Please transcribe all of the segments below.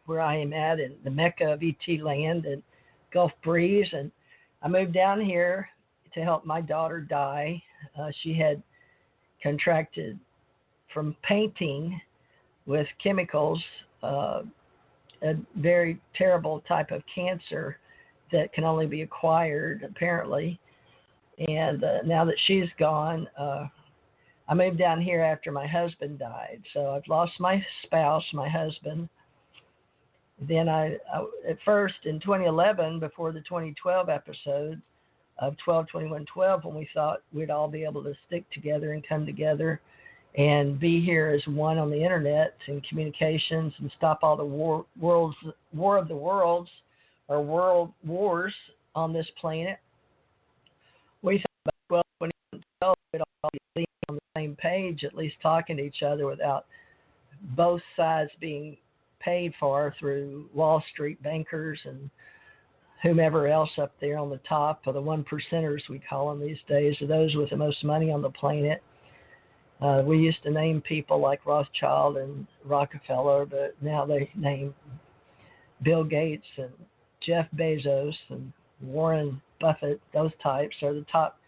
where I am at in the Mecca of ET land and Gulf Breeze. And I moved down here to help my daughter die. She had contracted from painting with chemicals a very terrible type of cancer that can only be acquired, apparently. And now that she's gone, I moved down here after my husband died. So I've lost my spouse, my husband. Then I at first in 2011, before the 2012 episode of 12-21-12, when we thought we'd all be able to stick together and come together and be here as one on the internet and communications and stop all the war of the worlds or world wars on this planet. We thought about 12-21-12, we'd all be on the same page, at least talking to each other without both sides being paid for through Wall Street bankers and whomever else up there on the top, or the one percenters we call them these days, are those with the most money on the planet. We used to name people like Rothschild and Rockefeller, but now they name Bill Gates and Jeff Bezos and Warren Buffett. Those types are the top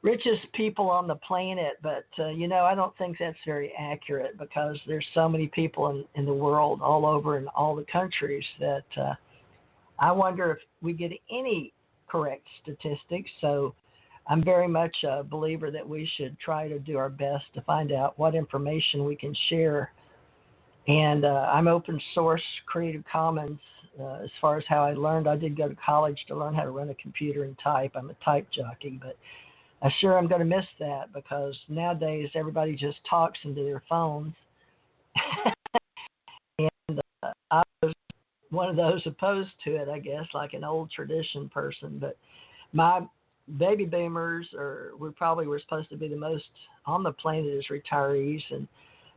richest people on the planet. But, I don't think that's very accurate, because there's so many people in the world all over in all the countries that I wonder if we get any correct statistics. So I'm very much a believer that we should try to do our best to find out what information we can share. And I'm open source, Creative Commons, as far as how I learned. I did go to college to learn how to run a computer and type. I'm a type jockey, but I sure am going to miss that, because nowadays everybody just talks into their phones. And I was one of those opposed to it, I guess, like an old tradition person. But my baby boomers, we probably were supposed to be the most on the planet as retirees, and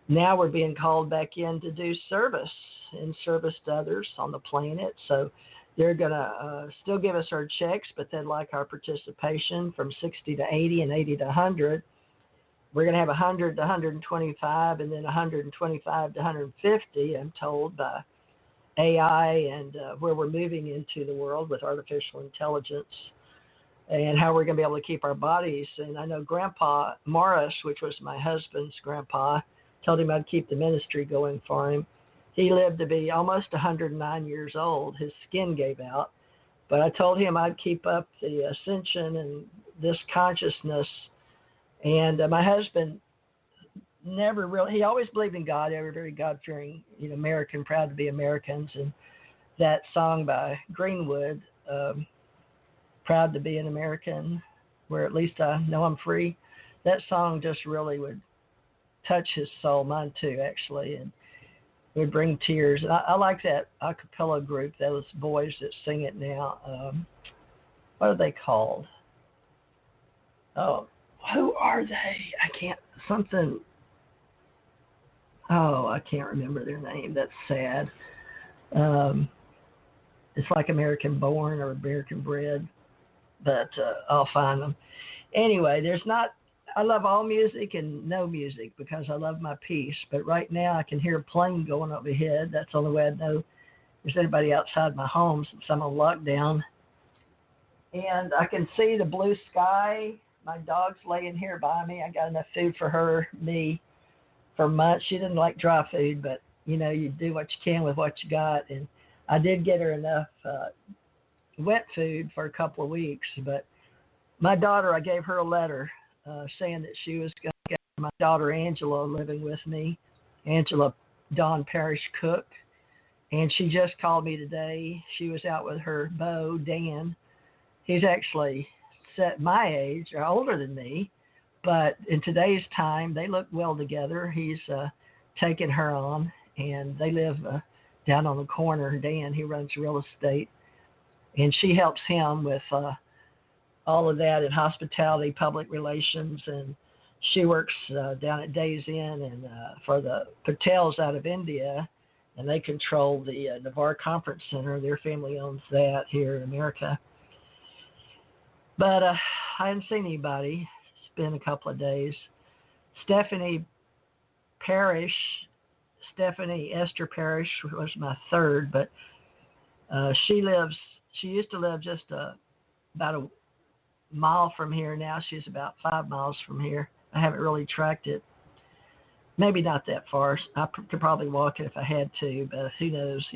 now we're being called back in to do service to others on the planet. So they're going to still give us our checks, but they'd like our participation from 60 to 80 and 80 to 100. We're going to have 100 to 125 and then 125 to 150, I'm told, by AI and where we're moving into the world with artificial intelligence, and how we're going to be able to keep our bodies. And I know Grandpa Morris, which was my husband's grandpa, told him I'd keep the ministry going for him. He lived to be almost 109 years old. His skin gave out. But I told him I'd keep up the ascension and this consciousness. And my husband never really, he always believed in God, very God-fearing, American, proud to be Americans. And that song by Greenwood, Proud to be an American, where at least I know I'm free, that song just really would touch his soul, mine too, actually, and it would bring tears. And I like that a cappella group, those boys that sing it now. What are they called? Oh, who are they? I can't remember their name. That's sad. It's like American Born or American Bred, but I'll find them. Anyway, I love all music and no music, because I love my peace. But right now I can hear a plane going overhead. That's the only way I know there's anybody outside my home, since I'm on lockdown. And I can see the blue sky. My dog's laying here by me. I got enough food for me for months. She didn't like dry food, but you do what you can with what you got. And I did get her enough wet food for a couple of weeks. But my daughter, I gave her a letter saying that she was going to get my daughter Angela living with me, Angela Dawn Parrish Cook. And she just called me today. She was out with her beau, Dan. He's actually set my age, or older than me, but in today's time, they look well together. He's taken her on, and they live down on the corner. Dan, he runs real estate, and she helps him with all of that in hospitality, public relations, and she works down at Days Inn and for the Patels out of India, and they control the Navarre Conference Center. Their family owns that here in America. But I hadn't seen anybody. It's been a couple of days. Stephanie Parrish Stephanie Esther Parrish was my third, but she used to live just about a mile from here. Now she's about 5 miles from here. I haven't really tracked it. Maybe not that far. I could probably walk it if I had to, but who knows,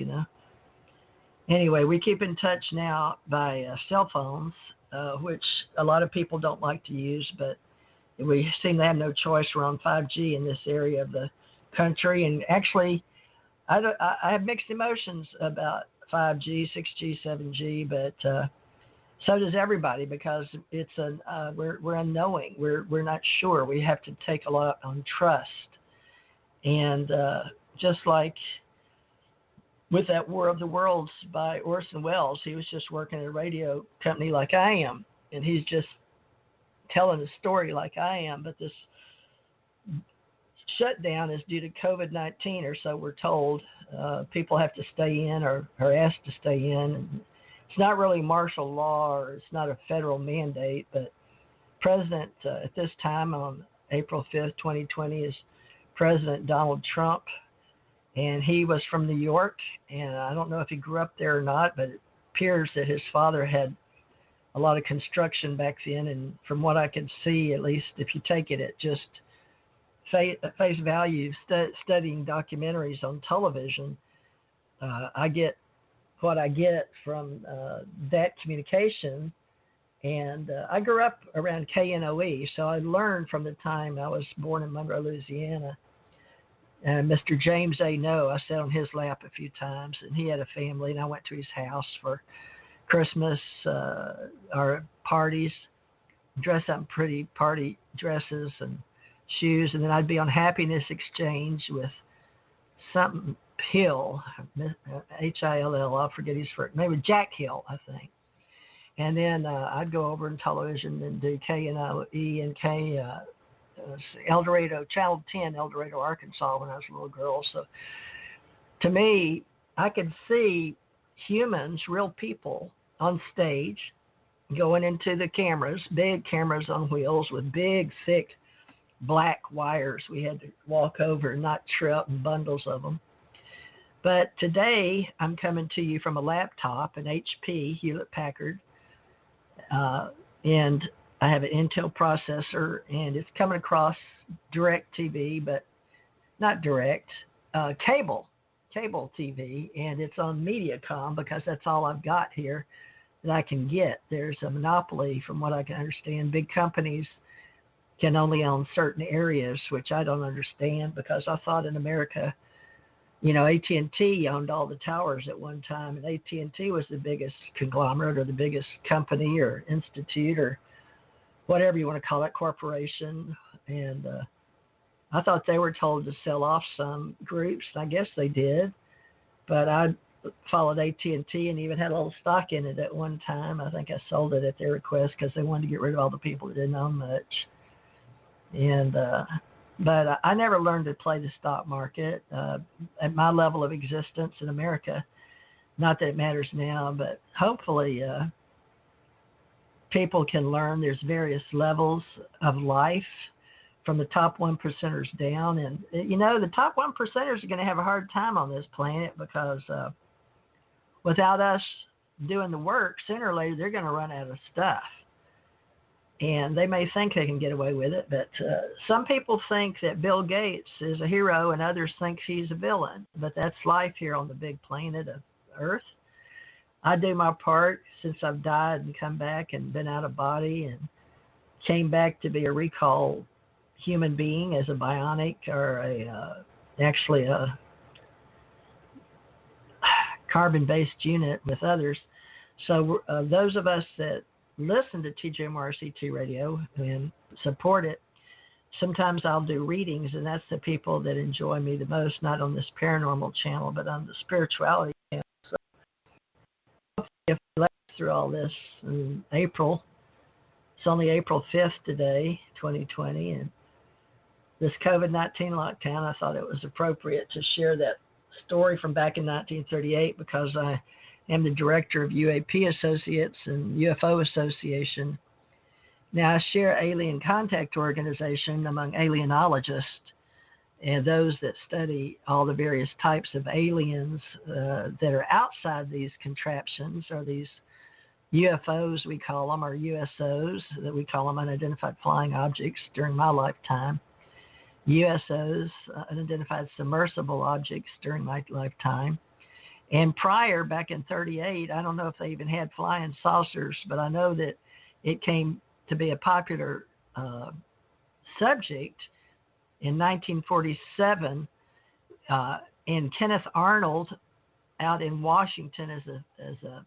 Anyway, we keep in touch now by cell phones, which a lot of people don't like to use, but we seem to have no choice. We're on 5G in this area of the country, and actually, I have mixed emotions about 5G, 6G, 7G, but so does everybody, because it's we're unknowing. We're not sure. We have to take a lot on trust, and just like with that War of the Worlds by Orson Welles, he was just working at a radio company like I am, and he's just telling a story like I am, but this shutdown is due to COVID-19, or so we're told. People have to stay in or are asked to stay in. And it's not really martial law, or it's not a federal mandate, but President at this time on April 5th, 2020 is President Donald Trump, and he was from New York, and I don't know if he grew up there or not, but it appears that his father had a lot of construction back then, and from what I could see, at least if you take it at just face value, studying documentaries on television, I get what I get from that communication, and I grew up around KNOE, so I learned from the time I was born in Monroe, Louisiana. And Mr. James A. No, I sat on his lap a few times, and he had a family, and I went to his house for Christmas or parties, dress up in pretty party dresses and shoes, and then I'd be on Happiness Exchange with something Hill, Hill, I'll forget his first, maybe Jack Hill, I think. And then I'd go over in television and do KNOE and El Dorado, Channel 10, El Dorado, Arkansas, when I was a little girl. So to me, I could see humans, real people, on stage going into the cameras, big cameras on wheels with big, thick, black wires we had to walk over and not trip, and bundles of them. But today, I'm coming to you from a laptop, an HP, Hewlett-Packard, and I have an Intel processor, and it's coming across direct TV, but not direct, cable TV, and it's on Mediacom, because that's all I've got here that I can get. There's a monopoly, from what I can understand. Big companies can only own certain areas, which I don't understand, because I thought in America, AT&T owned all the towers at one time, and AT&T was the biggest conglomerate, or the biggest company or institute, or whatever you want to call it, corporation. And I thought they were told to sell off some groups. I guess they did, but I followed AT&T and even had a little stock in it at one time. I think I sold it at their request, because they wanted to get rid of all the people that didn't own much. And but I never learned to play the stock market at my level of existence in America. Not that it matters now, but hopefully people can learn. There's various levels of life, from the top 1%ers down. And, the top 1%ers are going to have a hard time on this planet, because without us doing the work, sooner or later, they're going to run out of stuff. And they may think they can get away with it, but some people think that Bill Gates is a hero, and others think he's a villain. But that's life here on the big planet of Earth. I do my part since I've died and come back and been out of body and came back to be a recall human being as a bionic, or actually a carbon-based unit with others. So those of us that listen to TJMRCT radio and support it, sometimes I'll do readings, and that's the people that enjoy me the most, not on this paranormal channel, but on the spirituality channel. So hopefully, if we last through all this in April, it's only April 5th today, 2020, and this COVID-19 lockdown, I thought it was appropriate to share that story from back in 1938, because I am the director of UAP.Associates and UFO Association. Now, I share Alien Contact Organization among Alienologists, and those that study all the various types of aliens that are outside these contraptions, or these UFOs, we call them, or USOs, that we call them, unidentified flying objects during my lifetime. USOs, unidentified submersible objects during my lifetime. And prior, back in 1938, I don't know if they even had flying saucers, but I know that it came to be a popular subject in 1947, and Kenneth Arnold out in Washington as a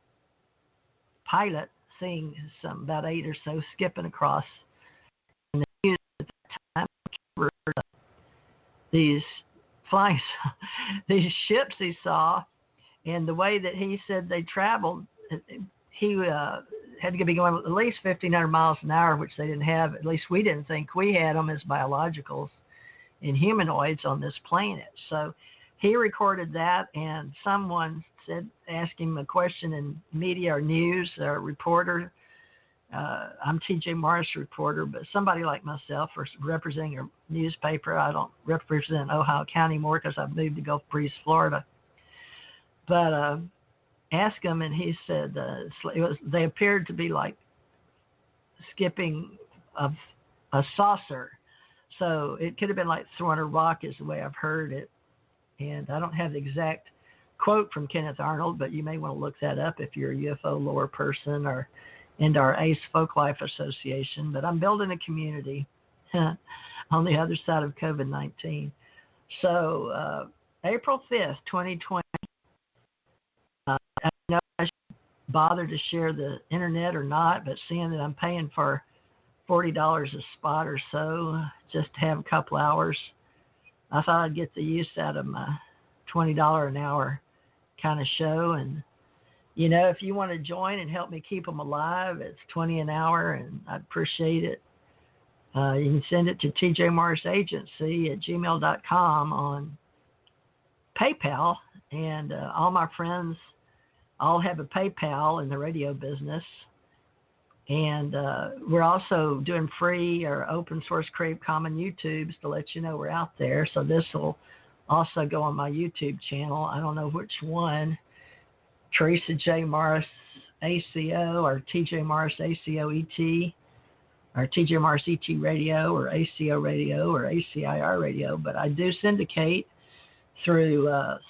pilot, seeing some about 8 or so skipping across in the news at that time, these flying, these ships he saw, and the way that he said they traveled, he had to be going at least 1,500 miles an hour, which they didn't have. At least we didn't think we had them as biologicals and humanoids on this planet. So he recorded that, and someone asked him a question in media or news, or reporter. I'm T.J. Morris reporter, but somebody like myself, or representing a newspaper. I don't represent Ohio County more because I've moved to Gulf Breeze, Florida. But asked him, and he said they appeared to be like skipping of a saucer. So it could have been like throwing a rock, is the way I've heard it. And I don't have the exact quote from Kenneth Arnold, but you may want to look that up if you're a UFO lore person or into our ACE Folklife Association. But I'm building a community on the other side of COVID-19. So April 5th, 2020, I know I should bother to share the internet or not, but seeing that I'm paying for $40 a spot or so just to have a couple hours, I thought I'd get the use out of my $20 an hour kind of show. And, you know, if you want to join and help me keep them alive, it's $20 an hour, and I'd appreciate it. You can send it to tjmorrisagency@gmail.com on PayPal. And all my friends all have a PayPal in the radio business. And we're also doing free or open source Creative Commons YouTubes to let you know we're out there. So this will also go on my YouTube channel. I don't know which one, Theresa J. Morris ACO, or TJ Morris ACO ET, or TJ Morris ET Radio, or ACO Radio, or ACIR Radio. But I do syndicate through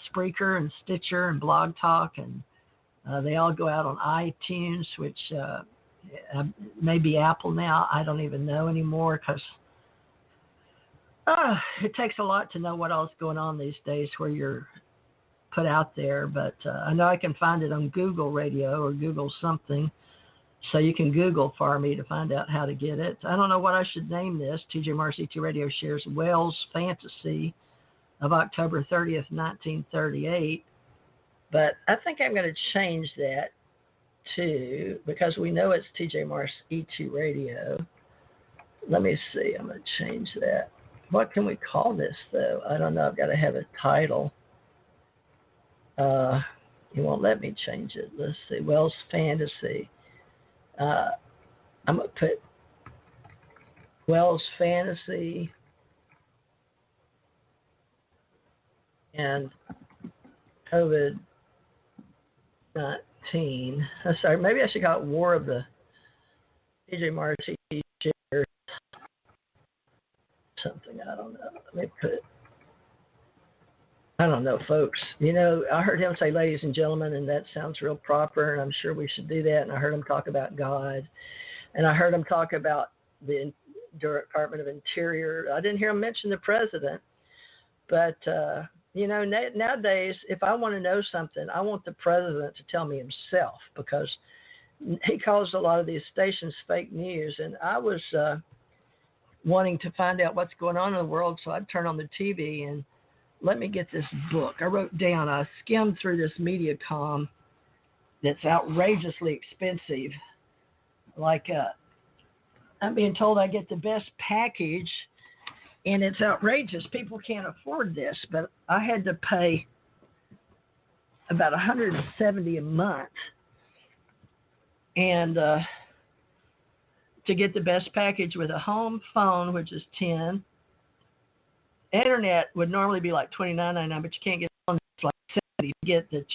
Spreaker and Stitcher and Blog Talk, and they all go out on iTunes, which maybe Apple now. I don't even know anymore, because it takes a lot to know what else is going on these days where you're put out there. But I know I can find it on Google Radio or Google something. So you can Google for me to find out how to get it. I don't know what I should name this. TJ Morris ET Radio shares Wells' Fantasy of October 30th, 1938. But I think I'm going to change that to, because we know it's TJ Morris ET Radio. Let me see. I'm going to change that. What can we call this, though? I don't know. I've got to have a title. You won't let me change it. Let's see. Wells Fantasy. I'm going to put Wells Fantasy and COVID-19. Sorry, maybe I should call it War of the TJ Morris shares something. I don't know. Let me put it. I don't know, folks. You know, I heard him say ladies and gentlemen, and that sounds real proper, and I'm sure we should do that. And I heard him talk about God, and I heard him talk about the Department of Interior. I didn't hear him mention the president, but you know, nowadays, if I want to know something, I want the president to tell me himself, because he calls a lot of these stations fake news. And I was wanting to find out what's going on in the world, so I'd turn on the TV and let me get this book. I wrote down, I skimmed through this MediaCom that's outrageously expensive. Like, I'm being told I get the best package, and it's outrageous. People can't afford this, but I had to pay about $170 a month, and to get the best package with a home phone, which is $10, internet would normally be like $29.99, but you can't get on. It's like $70 to get the